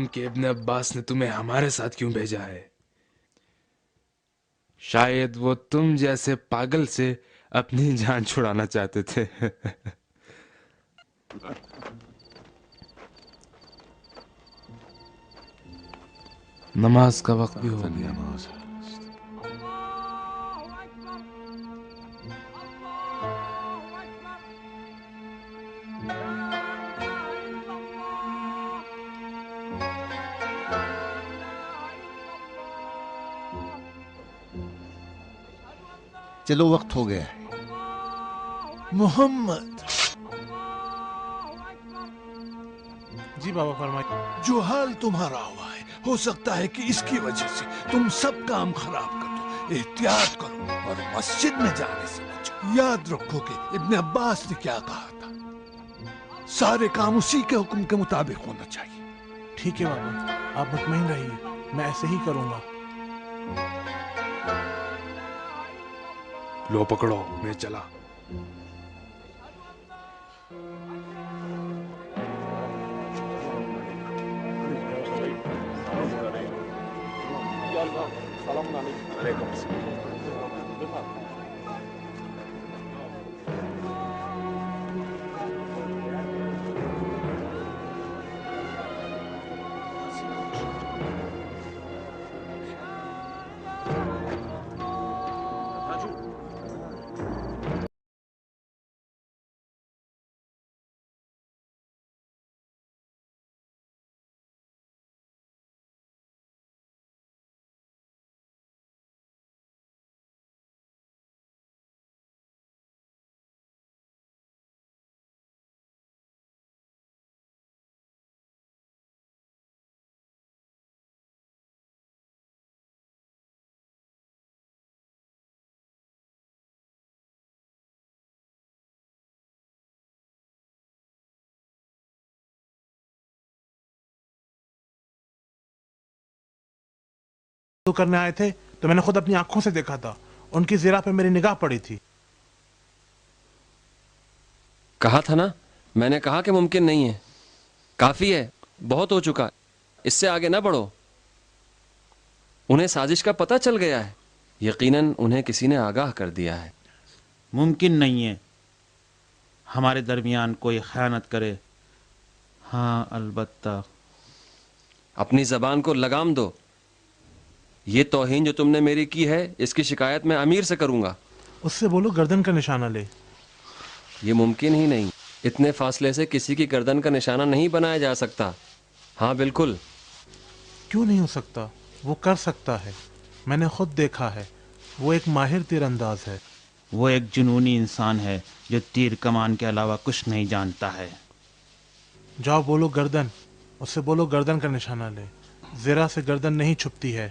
کہ ابن عباس نے تمہیں ہمارے ساتھ کیوں بھیجا ہے؟ شاید وہ تم جیسے پاگل سے اپنی جان چھڑانا چاہتے تھے۔ نماز کا وقت بھی ہو گیا۔ چلو وقت ہو گیا ہے۔ محمد، جی بابا فرمائیے۔ جو حال تمہارا ہوا ہے ہو سکتا ہے کہ اس کی وجہ سے تم سب کام خراب کر دو۔ احتیاط کرو اور مسجد میں جانے سے بچو۔ یاد رکھو کہ ابن عباس نے کیا کہا تھا، سارے کام اسی کے حکم کے مطابق ہونا چاہیے۔ ٹھیک ہے بابا، آپ مطمئن رہیے، میں ایسے ہی کروں گا۔ لو پکڑو، میں چلا۔ تو کرنے آئے تھے تو میں نے خود اپنی آنکھوں سے دیکھا تھا، ان کی زرہ پہ میری نگاہ پڑی تھی۔ کہا تھا نا، میں نے کہا کہ ممکن نہیں ہے، کافی ہے، بہت ہو چکا، اس سے آگے نہ بڑھو۔ انہیں سازش کا پتہ چل گیا ہے، یقیناً انہیں کسی نے آگاہ کر دیا ہے۔ ممکن نہیں ہے ہمارے درمیان کوئی خیانت کرے۔ ہاں البتہ اپنی زبان کو لگام دو، یہ توہین جو تم نے میری کی ہے اس کی شکایت میں امیر سے کروں گا۔ اس سے بولو گردن کا نشانہ لے۔ یہ ممکن ہی نہیں، اتنے فاصلے سے کسی کی گردن کا نشانہ نہیں بنایا جا سکتا۔ ہاں بالکل۔ کیوں نہیں ہو سکتا؟ وہ کر سکتا ہے، میں نے خود دیکھا ہے، وہ ایک ماہر تیر انداز ہے۔ وہ ایک جنونی انسان ہے جو تیر کمان کے علاوہ کچھ نہیں جانتا ہے۔ جاؤ بولو گردن، اس سے بولو گردن کا نشانہ لے، زرہ سے گردن نہیں چھپتی ہے۔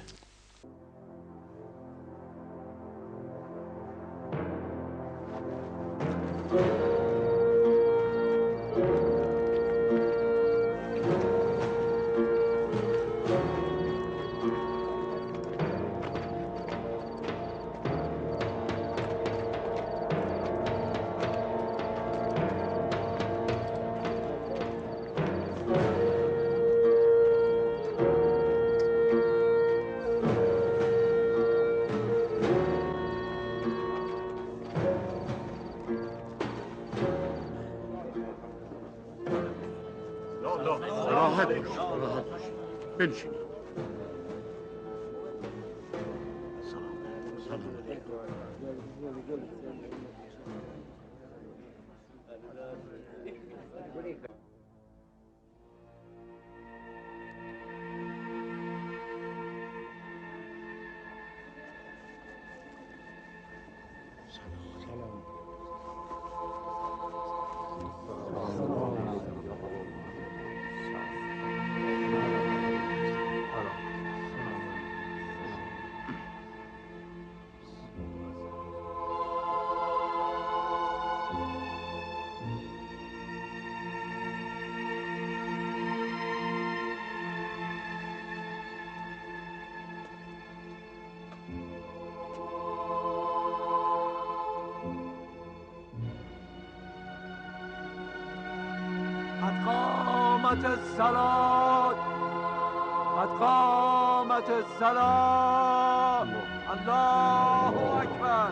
قد قامت الصلاة قد قامت الصلاة الله أكبر.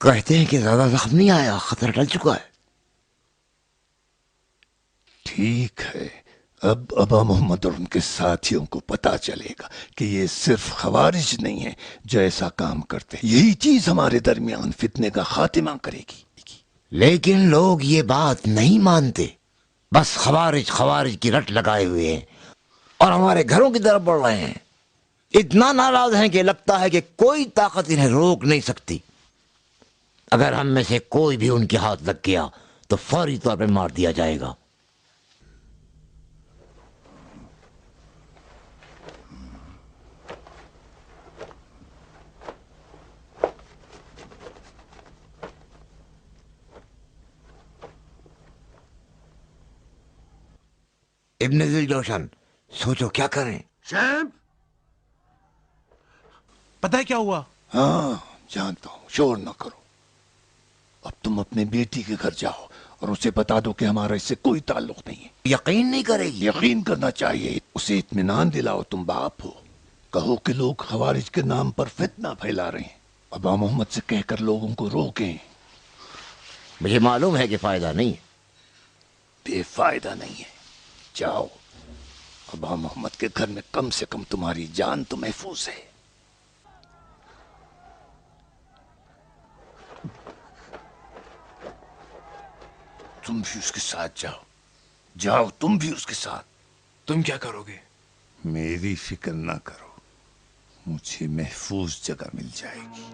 کہتے ہیں کہ زیادہ زخم نہیں آیا, خطر ٹل چکا ہے. ٹھیک ہے, اب ابا محمد اور ان کے ساتھیوں کو پتا چلے گا کہ یہ صرف خوارج نہیں ہے جو ایسا کام کرتے. یہی چیز ہمارے درمیان فتنے کا خاتمہ کرے گی. لیکن لوگ یہ بات نہیں مانتے, بس خوارج خوارج کی رٹ لگائے ہوئے ہیں اور ہمارے گھروں کی طرف بڑھ رہے ہیں. اتنا ناراض ہیں کہ لگتا ہے کہ کوئی طاقت انہیں روک نہیں سکتی. اگر ہم میں سے کوئی بھی ان کے ہاتھ لگ گیا تو فوری طور پہ مار دیا جائے گا. ابن ذی جوشن, سوچو کیا کریں. شیب, پتہ ہے کیا ہوا؟ ہاں جانتا ہوں, شور نہ کرو. اب تم اپنے بیٹی کے گھر جاؤ اور اسے بتا دو کہ ہمارا اس سے کوئی تعلق نہیں ہے. یقین نہیں کرے گی. یقین کرنا چاہیے. اسے اطمینان دلاؤ, تم باپ ہو. کہو کہ لوگ خوارج کے نام پر فتنہ پھیلا رہے ہیں. ابا محمد سے کہہ کر لوگوں کو روکیں. مجھے معلوم ہے کہ فائدہ نہیں ہے. بے فائدہ نہیں ہے. جاؤ, ابا محمد کے گھر میں کم سے کم تمہاری جان تو محفوظ ہے. تم بھی اس کے ساتھ جاؤ. جاؤ, تم بھی اس کے ساتھ. تم کیا کرو گے؟ میری فکر نہ کرو, مجھے محفوظ جگہ مل جائے گی.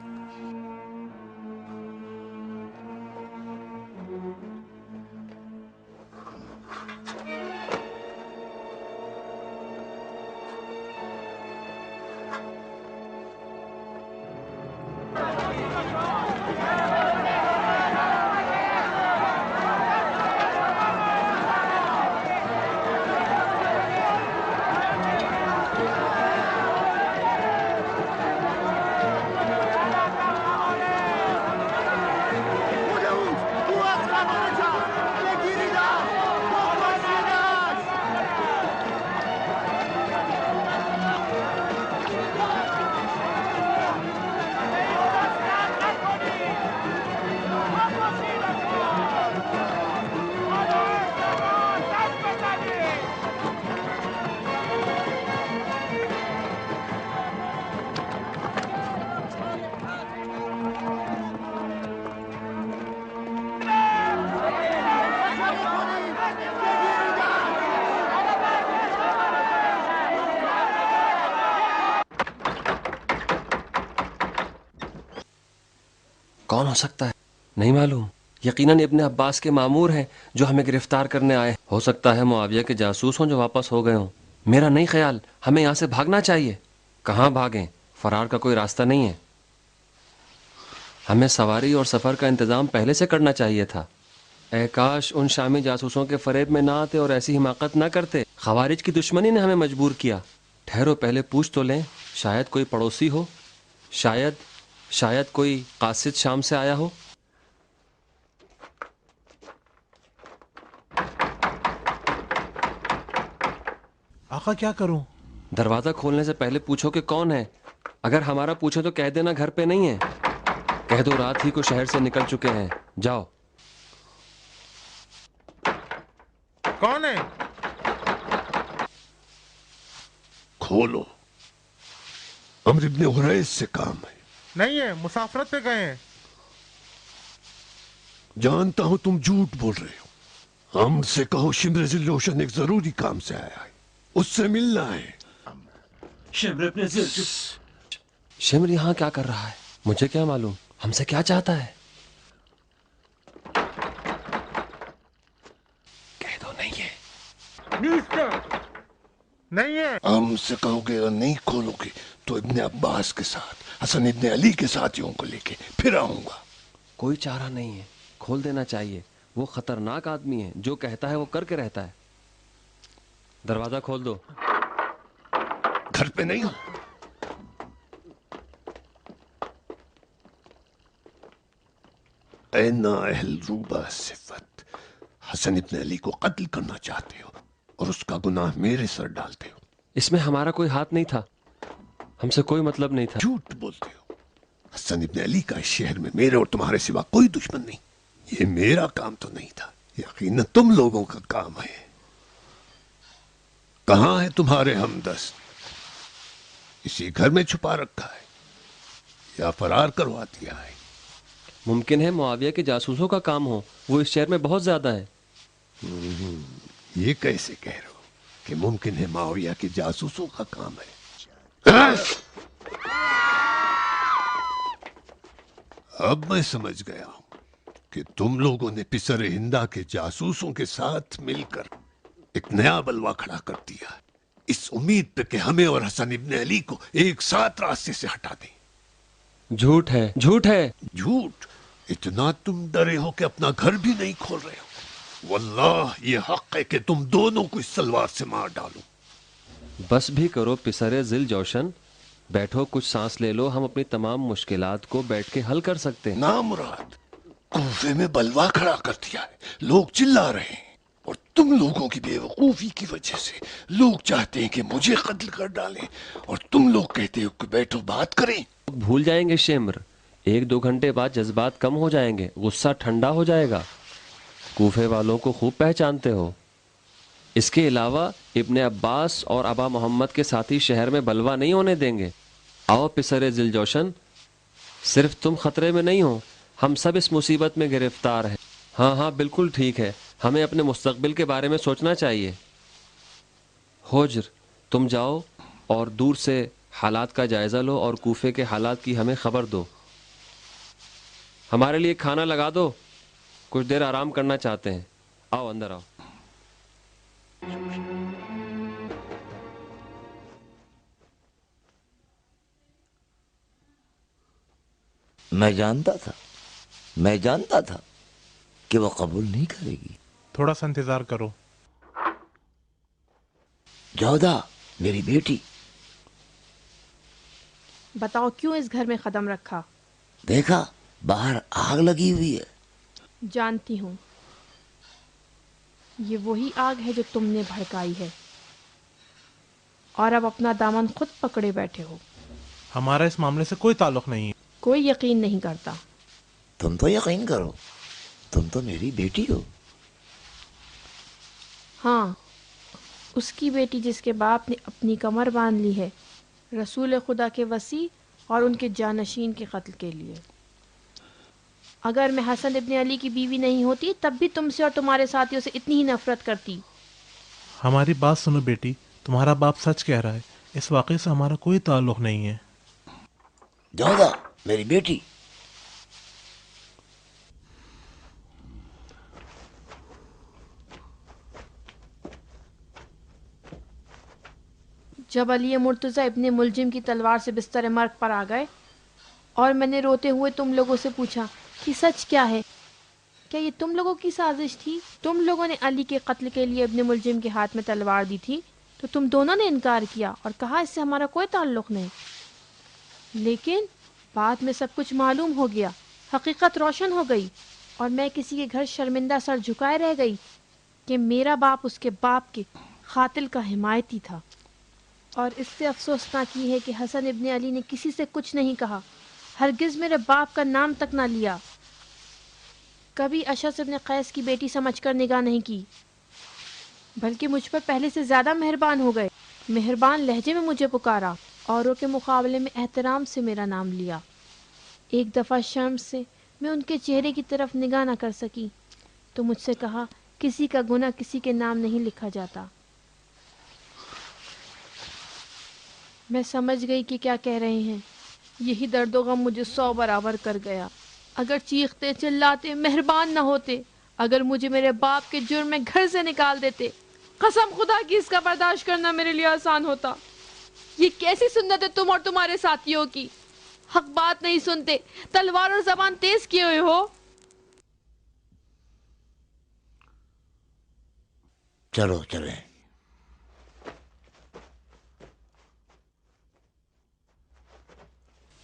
کون ہو سکتا ہے؟ نہیں معلوم. یقیناً ابن عباس کے مامور ہیں جو ہمیں گرفتار کرنے آئے. ہو سکتا ہے معاویہ کے جاسوس ہوں جو واپس ہو گئے ہوں. میرا نہیں خیال, ہمیں یہاں سے بھاگنا چاہیے. کہاں بھاگیں؟ فرار کا کوئی راستہ نہیں ہے. ہمیں سواری اور سفر کا انتظام پہلے سے کرنا چاہیے تھا. اے کاش ان شامی جاسوسوں کے فریب میں نہ آتے اور ایسی حماقت نہ کرتے. خوارج کی دشمنی نے ہمیں مجبور کیا. ٹھہرو, پہلے پوچھ تو لیں, شاید کوئی پڑوسی ہو, شاید کوئی قاصد شام سے آیا ہو. آقا کیا کروں؟ دروازہ کھولنے سے پہلے پوچھو کہ کون ہے. اگر ہمارا پوچھو تو کہہ دینا گھر پہ نہیں ہے. کہہ دو رات ہی کو شہر سے نکل چکے ہیں. جاؤ. کون ہے؟ کھولو. عمرو ابن حریث سے کام ہے. نہیں ہے, مسافرت پہ گئے ہیں. جانتا ہوں تم جھوٹ بول رہے ہو. ہم سے کہو شمر ذی الجوشن ایک ضروری کام سے آیا ہے, اس سے ملنا ہے. شمر یہاں کیا کر رہا ہے؟ مجھے کیا معلوم, ہم سے کیا چاہتا ہے. کہہ دو نہیں ہے. نہیں ہے. ہم سے کہو گے اگر نہیں کھولو گے تو ابن عباس کے ساتھ, حسن ابن علی کے ساتھیوں کو لے کے پھر آؤں گا. کوئی چارہ نہیں ہے, کھول دینا چاہیے. وہ خطرناک آدمی ہے, جو کہتا ہے وہ کر کے رہتا ہے. دروازہ کھول دو. گھر پہ نہیں ہوں. اے نااہل روبہ صفت, حسن ابن علی کو قتل کرنا چاہتے ہو اور اس کا گناہ میرے سر ڈالتے ہو. اس میں ہمارا کوئی ہاتھ نہیں تھا, ہم سے کوئی مطلب نہیں تھا. جھوٹ بولتے ہو. حسن ابن علی کا اس شہر میں میرے اور تمہارے سوا کوئی دشمن نہیں. یہ میرا کام تو نہیں تھا, یقیناً تم لوگوں کا کام ہے. کہاں ہے تمہارے ہمدست؟ اسی گھر میں چھپا رکھا ہے یا فرار کروا دیا ہے؟ ممکن ہے معاویہ کے جاسوسوں کا کام ہو, وہ اس شہر میں بہت زیادہ ہیں. یہ کیسے کہہ رہے ہو کہ ممکن ہے معاویہ کے جاسوسوں کا کام ہے؟ اب میں سمجھ گیا ہوں کہ تم لوگوں نے پسر ہندا کے جاسوسوں کے ساتھ مل کر ایک نیا بلوا کھڑا کر دیا, اس امید پہ کہ ہمیں اور حسن ابن علی کو ایک ساتھ راستے سے ہٹا دیں. جھوٹ ہے, جھوٹ ہے. جھوٹ؟ اتنا تم ڈرے ہو کہ اپنا گھر بھی نہیں کھول رہے ہو. واللہ یہ حق ہے کہ تم دونوں کو اس تلوار سے مار ڈالو. بس بھی کرو پسر ذل جوشن, بیٹھو کچھ سانس لے لو, ہم اپنی تمام مشکلات کو بیٹھ کے حل کر سکتے ہیں. نامراد, کوفے میں بلوا کھڑا کر دیا ہے, لوگ چلا رہے ہیں, اور تم لوگوں کی بے وقوفی کی وجہ سے لوگ چاہتے ہیں کہ مجھے قتل کر ڈالیں, اور تم لوگ کہتے ہو کہ بیٹھو بات کریں. بھول جائیں گے شمر, 1-2 گھنٹے بعد جذبات کم ہو جائیں گے, غصہ ٹھنڈا ہو جائے گا. کوفے والوں کو خوب پہچانتے ہو. اس کے علاوہ ابن عباس اور ابا محمد کے ساتھی شہر میں بلوا نہیں ہونے دیں گے. آؤ پسر ذل جوشن, صرف تم خطرے میں نہیں ہو, ہم سب اس مصیبت میں گرفتار ہیں. ہاں بالکل ٹھیک ہے, ہمیں اپنے مستقبل کے بارے میں سوچنا چاہیے. حجر, تم جاؤ اور دور سے حالات کا جائزہ لو اور کوفے کے حالات کی ہمیں خبر دو. ہمارے لیے کھانا لگا دو, کچھ دیر آرام کرنا چاہتے ہیں. آؤ اندر آؤ. میں جانتا تھا کہ وہ قبول نہیں کرے گی. تھوڑا سا انتظار کرو. جودا میری بیٹی, بتاؤ کیوں اس گھر میں قدم رکھا؟ دیکھا باہر آگ لگی ہوئی ہے. جانتی ہوں, یہ وہی آگ ہے جو تم نے بھڑکائی ہے, اور اب اپنا دامن خود پکڑے بیٹھے ہو. ہمارا اس معاملے سے کوئی تعلق نہیں ہے. کوئی یقین نہیں کرتا. تم تو یقین کرو, تم تو میری بیٹی ہو. ہاں, اس کی بیٹی جس کے باپ نے اپنی کمر باندھ لی ہے رسول خدا کے وصی اور ان کے جانشین کے قتل کے لیے. اگر میں حسن ابن علی کی بیوی نہیں ہوتی تب بھی تم سے اور تمہارے ساتھیوں سے اتنی ہی نفرت کرتی. ہماری بات سنو بیٹی, تمہارا باپ سچ کہہ رہا ہے, اس واقعے سے ہمارا کوئی تعلق نہیں ہے. جودا میری بیٹی. جب علی مرتضی ابن ملجم کی تلوار سے بستر مرگ پر آ گئے اور میں نے روتے ہوئے تم لوگوں سے پوچھا کہ سچ کیا ہے, کیا یہ تم لوگوں کی سازش تھی؟ تم لوگوں نے علی کے قتل کے لیے ابن ملجم کے ہاتھ میں تلوار دی تھی تو تم دونوں نے انکار کیا اور کہا اس سے ہمارا کوئی تعلق نہیں. لیکن بعد میں سب کچھ معلوم ہو گیا, حقیقت روشن ہو گئی, اور میں کسی کے گھر شرمندہ سر جھکائے رہ گئی کہ میرا باپ اس کے باپ کے قاتل کا حمایتی تھا. اور اس سے افسوسناک یہ ہے کہ حسن ابن علی نے کسی سے کچھ نہیں کہا, ہرگز میرے باپ کا نام تک نہ لیا, کبھی اشعث ابن قیس کی بیٹی سمجھ کر نگاہ نہیں کی, بلکہ مجھ پر پہلے سے زیادہ مہربان ہو گئے. مہربان لہجے میں مجھے پکارا, اوروں کے مقابلے میں احترام سے میرا نام لیا. ایک دفعہ شرم سے میں ان کے چہرے کی طرف نگاہ نہ کر سکی تو مجھ سے کہا کسی کا گناہ کسی کے نام نہیں لکھا جاتا. میں سمجھ گئی کہ کیا کہہ رہے ہیں. یہی درد و غم مجھے 100 برابر کر گیا. اگر چیختے چلاتے مہربان نہ ہوتے, اگر مجھے میرے باپ کے جرم میں گھر سے نکال دیتے, قسم خدا کی اس کا برداشت کرنا میرے لیے آسان ہوتا. یہ کیسی سنت ہے تم اور تمہارے ساتھیوں کی؟ حق بات نہیں سنتے, تلوار اور زبان تیز کیے ہوئے ہو. چلو چلیں.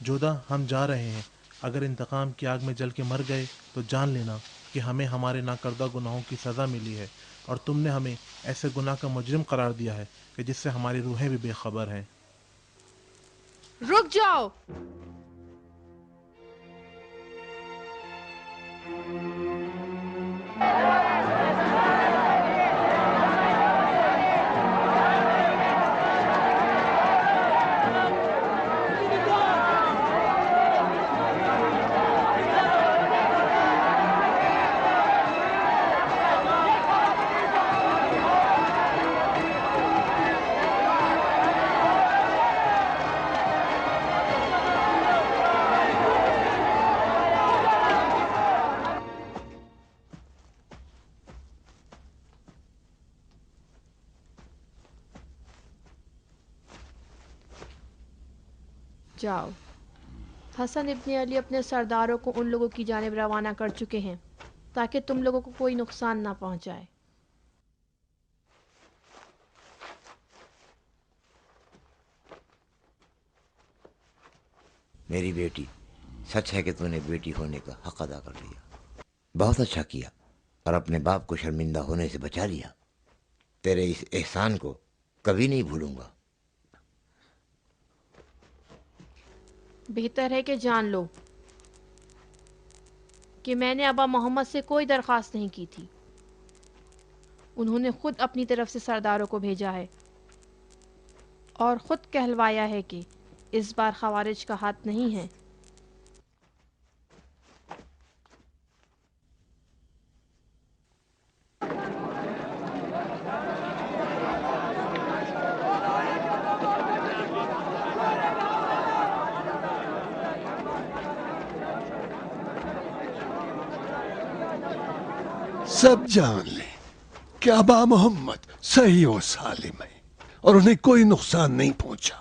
جودا ہم جا رہے ہیں. اگر انتقام کی آگ میں جل کے مر گئے تو جان لینا کہ ہمیں ہمارے ناکردہ گناہوں کی سزا ملی ہے, اور تم نے ہمیں ایسے گناہ کا مجرم قرار دیا ہے کہ جس سے ہماری روحیں بھی بے خبر ہیں. رک جاؤ. جاؤ. حسن ابن علی اپنے سرداروں کو ان لوگوں کی جانب روانہ کر چکے ہیں تاکہ تم لوگوں کو کوئی نقصان نہ پہنچائے. میری بیٹی، سچ ہے کہ تو نے بیٹی ہونے کا حق ادا کر لیا. بہت اچھا کیا اور اپنے باپ کو شرمندہ ہونے سے بچا لیا. تیرے اس احسان کو کبھی نہیں بھولوں گا. بہتر ہے کہ جان لو کہ میں نے ابا محمد سے کوئی درخواست نہیں کی تھی. انہوں نے خود اپنی طرف سے سرداروں کو بھیجا ہے اور خود کہلوایا ہے کہ اس بار خوارج کا ہاتھ نہیں ہے. سب جان لیں کہ ابا محمد صحیح و سالم ہے اور انہیں کوئی نقصان نہیں پہنچا.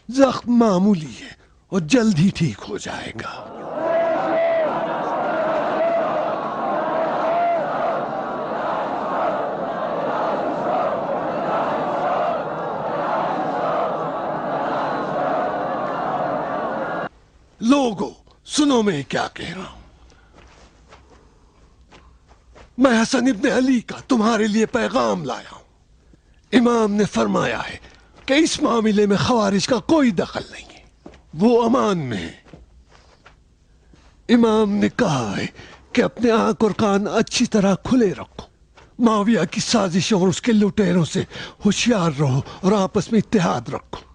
زخم معمولی ہے اور جلد ہی ٹھیک ہو جائے گا. لوگو سنو میں کیا کہہ رہا ہوں. میں حسن ابن علی کا تمہارے لیے پیغام لایا ہوں. امام نے فرمایا ہے کہ اس معاملے میں خوارج کا کوئی دخل نہیں ہے، وہ امان میں ہے. امام نے کہا ہے کہ اپنے آنکھ اور کان اچھی طرح کھلے رکھو. معاویہ کی سازشوں اور اس کے لٹیروں سے ہوشیار رہو اور آپس میں اتحاد رکھو.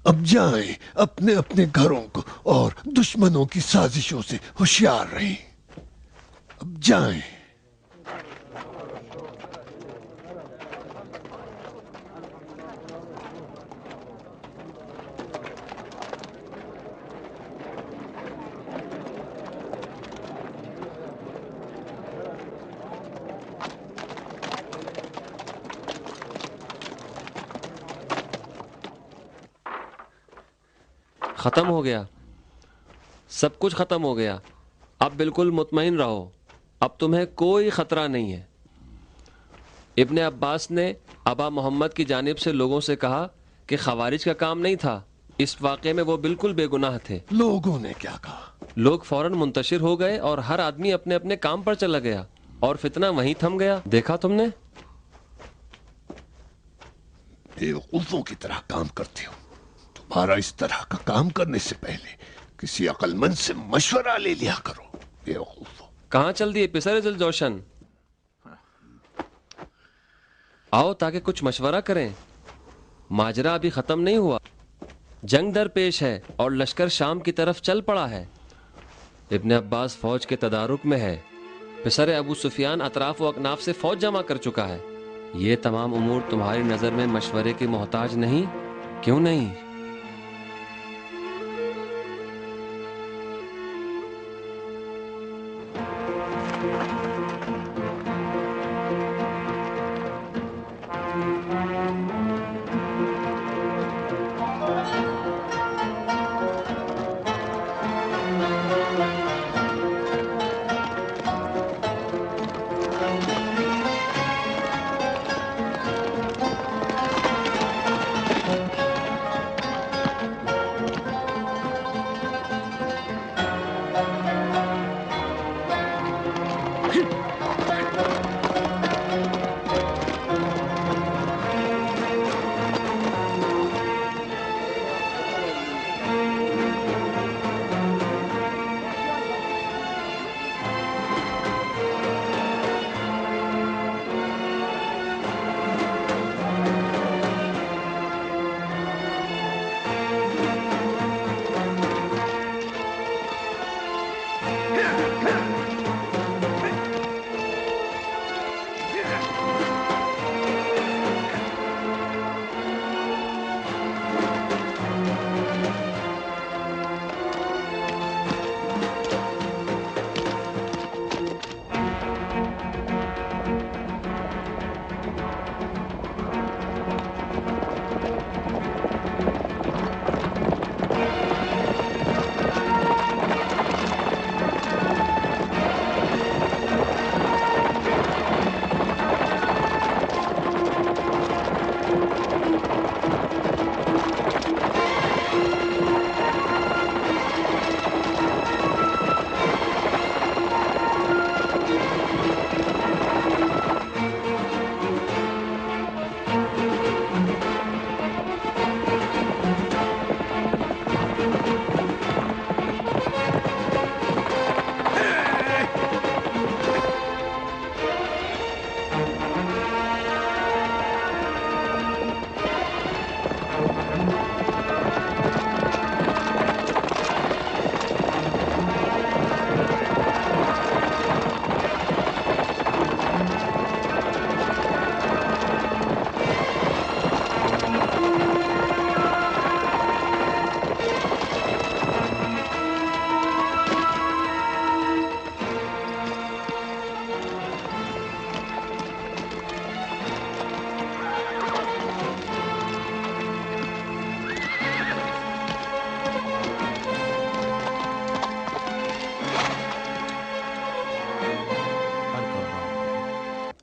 اب جائیں اپنے اپنے گھروں کو اور دشمنوں کی سازشوں سے ہوشیار رہیں. اب جائیں. ختم ہو گیا، سب کچھ ختم ہو گیا. اب بالکل مطمئن رہو، اب تمہیں کوئی خطرہ نہیں ہے. ابن عباس نے ابا محمد کی جانب سے لوگوں سے کہا کہ خوارج کا کام نہیں تھا، اس واقعے میں وہ بالکل بے گناہ تھے. لوگوں نے کیا کہا؟ لوگ فوراً منتشر ہو گئے اور ہر آدمی اپنے اپنے کام پر چلا گیا اور فتنہ وہیں تھم گیا. دیکھا تم نے؟ بیوقوفوں کی طرح کام کرتے ہو. تمہارا اس طرح کا کام کرنے سے پہلے کسی عقل مند سے مشورہ لے لیا کرو. بیوقوفوں. کہاں چل دیے پسر ذوالجوشن؟ آؤ تاکہ کچھ مشورہ کریں. ماجرا ابھی ختم نہیں ہوا، جنگ در پیش ہے اور لشکر شام کی طرف چل پڑا ہے. ابن عباس فوج کے تدارک میں ہے. پسر ابو سفیان اطراف و اکناف سے فوج جمع کر چکا ہے. یہ تمام امور تمہاری نظر میں مشورے کی محتاج نہیں؟ کیوں نہیں؟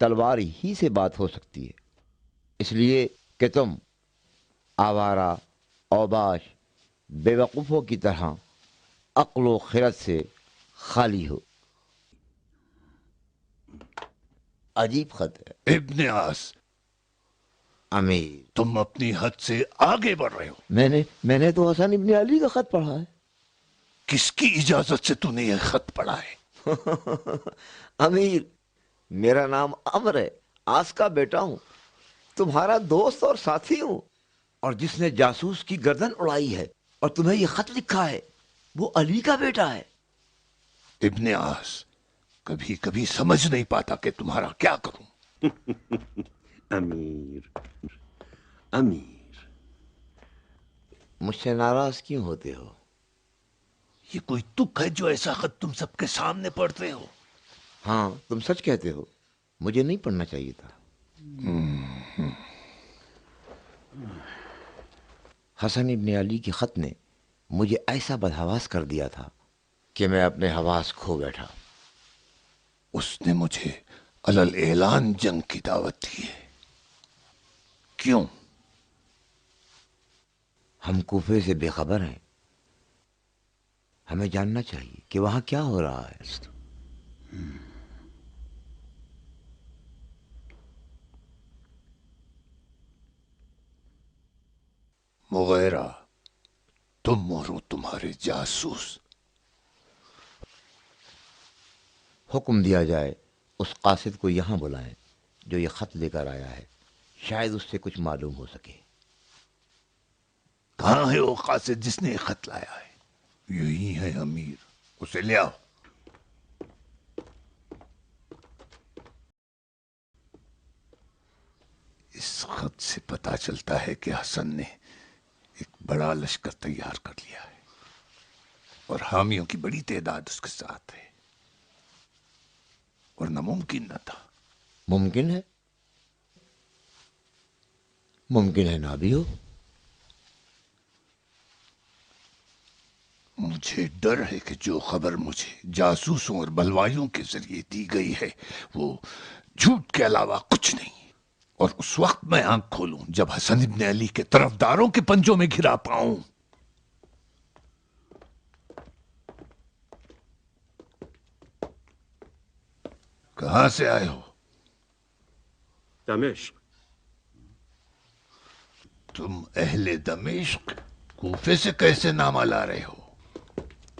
تلوار ہی سے بات ہو سکتی ہے، اس لیے کہ تم آوارہ، اوباش، بے وقوفوں کی طرح عقل و خرد سے خالی ہو۔ عجیب خط ہے ابن آس، امیر۔ تم اپنی حد سے آگے بڑھ رہے ہو۔ میں نے تو حسن ابن علی کا خط پڑھا ہے۔ کس کی اجازت سے تو نے یہ خط پڑھا ہے؟ امیر، میرا نام امر ہے، آس کا بیٹا ہوں، تمہارا دوست اور ساتھی ہوں، اور جس نے جاسوس کی گردن اڑائی ہے اور تمہیں یہ خط لکھا ہے وہ علی کا بیٹا ہے۔ ابن آس، کبھی کبھی سمجھ نہیں پاتا کہ تمہارا کیا کروں۔ امیر، مجھ سے ناراض کیوں ہوتے ہو؟ یہ کوئی تک ہے جو ایسا خط تم سب کے سامنے پڑھتے ہو؟ ہاں، تم سچ کہتے ہو، مجھے نہیں پڑھنا چاہیے تھا۔ حسن ابن علی کے خط نے مجھے ایسا بدحواس کر دیا تھا کہ میں اپنے حواس کھو بیٹھا۔ اس نے مجھے علل اعلان جنگ کی دعوت دی ہے۔ کیوں؟ ہم کوفے سے بے خبر ہیں، ہمیں جاننا چاہیے کہ وہاں کیا ہو رہا ہے۔ مغیرہ، تم اور وہ تمہارے جاسوس، حکم دیا جائے اس قاصد کو یہاں بلائیں جو یہ خط لے کر آیا ہے، شاید اس سے کچھ معلوم ہو سکے۔ کہاں ہے وہ قاصد جس نے یہ خط لایا ہے؟ یہی ہے امیر، اسے لے آؤ۔ اس خط سے پتا چلتا ہے کہ حسن نے ایک بڑا لشکر تیار کر لیا ہے اور حامیوں کی بڑی تعداد اس کے ساتھ ہے، ورنہ ممکن نہ تھا۔ ممکن ہے نہ بھی ہو۔ مجھے ڈر ہے کہ جو خبر مجھے جاسوسوں اور بلوائیوں کے ذریعے دی گئی ہے وہ جھوٹ کے علاوہ کچھ نہیں، اور اس وقت میں آنکھ کھولوں جب حسن ابن علی کے طرفداروں کے پنجوں میں گھرا پاؤں۔ کہاں سے آئے ہو؟ دمشق۔ تم اہل دمشق کوفے سے کیسے نامہ لا رہے ہو؟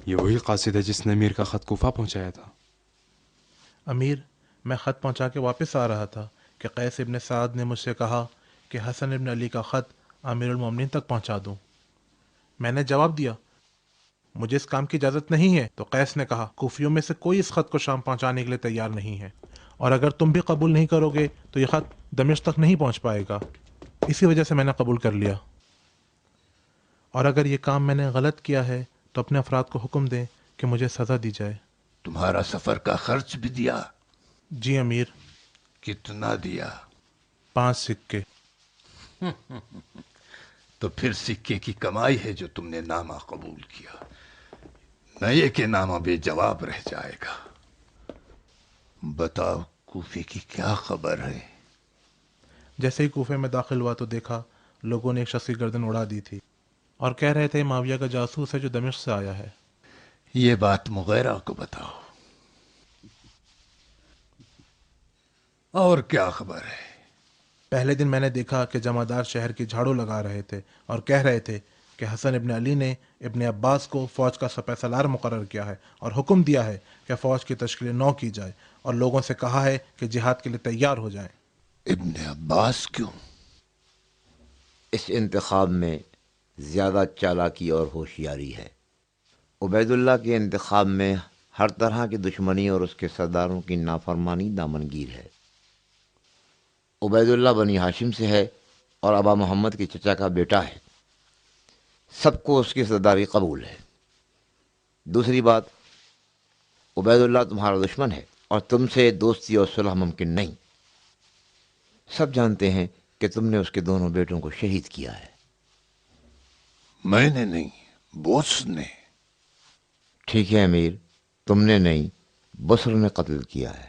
یہ وہی قاصد ہے جس نے امیر کا خط کوفہ پہنچایا تھا۔ امیر، میں خط پہنچا کے واپس آ رہا تھا کہ قیس ابن سعد نے مجھ سے کہا کہ حسن ابن علی کا خط امیر المومنین تک پہنچا دوں۔ میں نے جواب دیا مجھے اس کام کی اجازت نہیں ہے، تو قیس نے کہا کوفیوں میں سے کوئی اس خط کو شام پہنچانے کے لیے تیار نہیں ہے، اور اگر تم بھی قبول نہیں کرو گے تو یہ خط دمشق تک نہیں پہنچ پائے گا۔ اسی وجہ سے میں نے قبول کر لیا، اور اگر یہ کام میں نے غلط کیا ہے تو اپنے افراد کو حکم دیں کہ مجھے سزا دی جائے۔ تمہارا سفر کا خرچ بھی دیا؟ جی امیر۔ کتنا دیا؟ 5 سکے۔ تو پھر سکے کی کمائی ہے جو تم نے نامہ قبول کیا، نہ یہ کہ نامہ بے جواب رہ جائے گا۔ بتاؤ کوفے کی کیا خبر ہے؟ جیسے ہی کوفے میں داخل ہوا تو دیکھا لوگوں نے ایک شخص کی گردن اڑا دی تھی اور کہہ رہے تھے معاویہ کا جاسوس ہے جو دمشق سے آیا ہے۔ یہ بات مغیرہ کو بتاؤ۔ اور کیا خبر ہے؟ پہلے دن میں نے دیکھا کہ جمعدار شہر کی جھاڑو لگا رہے تھے اور کہہ رہے تھے کہ حسن ابن علی نے ابن عباس کو فوج کا سپہ سالار مقرر کیا ہے اور حکم دیا ہے کہ فوج کی تشکیل نو کی جائے، اور لوگوں سے کہا ہے کہ جہاد کے لیے تیار ہو جائیں۔ ابن عباس کیوں؟ اس انتخاب میں زیادہ چالاکی اور ہوشیاری ہے۔ عبید اللہ کے انتخاب میں ہر طرح کی دشمنی اور اس کے سرداروں کی نافرمانی دامنگیر ہے۔ عبید اللہ بنی ہاشم سے ہے اور ابا محمد کے چچا کا بیٹا ہے، سب کو اس کی سرداری قبول ہے۔ دوسری بات، عبید اللہ تمہارا دشمن ہے اور تم سے دوستی اور صلح ممکن نہیں۔ سب جانتے ہیں کہ تم نے اس کے دونوں بیٹوں کو شہید کیا ہے۔ میں نے نہیں، بوس نے۔ ٹھیک ہے امیر، تم نے نہیں، بسر نے قتل کیا ہے۔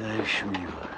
Sevişmiyor.